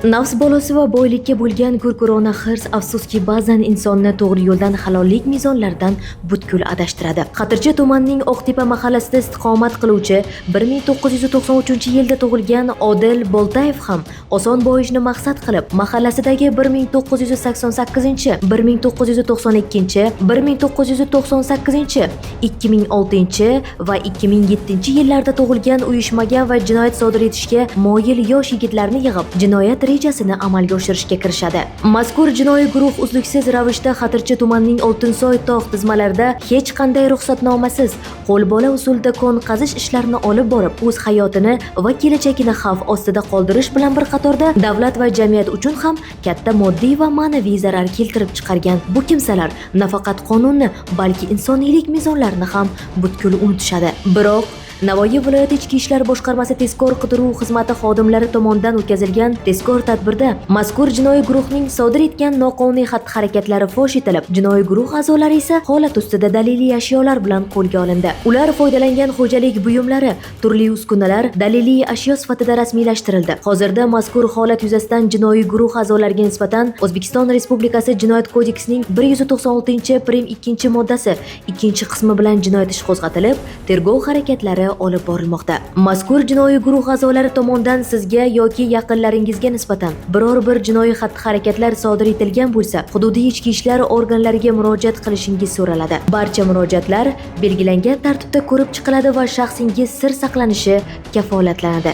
Nafs balosi va boylikka bo'lgan gurkurona hirs afsuski ba'zan insonni to'g'ri yo'ldan halollik mezonlaridan butkul adashtiradi. Xatirchi tumanining Oqtepa mahallasida istiqomat qiluvchi 1993-yilda tug'ilgan Odil Boltayev ham oson boyishni maqsad qilib, mahallasidagi 1988, 1992, 1998, 2006 va 2007 yillarda tug'ilgan uyushmagan va jinoyat sodir etishga moyil yosh yigitlarni yig'ib, jinoyat rejasini amalga oshirishga kirishadi. Mazkur jinoiy guruh uzluksiz ravishda Xatirchi tumanining Oltinsoy tog' tizmalarida hech qanday ruxsatnomasiz qo'lbola usulda kon qazish ishlarini olib borib, o'z hayotini va kelajagini xavf ostida qoldirish bilan bir qatorda davlat va jamiyat uchun ham katta moddiy va ma'naviy zarar keltirib chiqargan bu kimsalar nafaqat qonunni, balki insoniylik mezonlarini ham butkul unutishadi. Biroq Navoiy viloyati Ichki ishlar boshqarmasi tezkor qidiruv xizmati xodimlari tomonidan o'tkazilgan tezkor tadbirda mazkur jinoiy guruhning sodir etgan noqonuniy xatti-harakatlari fosh etilib, jinoiy guruh a'zolari esa holat ustida daliliy ashyolar bilan qo'lga olindi. Ular foydalangan xo'jalik buyumlari, turli uskunalar daliliy ashyo sifatida rasmiylashtirildi. Hozirda mazkur holat yuzasidan jinoiy guruh a'zolariga nisbatan O'zbekiston Respublikasi Jinoyat kodeksining 199-2-moddasi 2-qismi bilan jinoyat ishi qo'zg'atilib, tergov harakatlari olib borilmoqda. Mazkur jinoiy guruh a'zolari tomonidan sizga yoki yaqinlaringizga nisbatan biror bir jinoiy xatti-harakatlar sodir etilgan bo'lsa, hududiy ichki ishlar organlariga murojaat qilishingiz so'raladi. Barcha murojaatlar belgilangan tartibda ko'rib chiqiladi va shaxsingiz sir saqlanishi kafolatlanadi.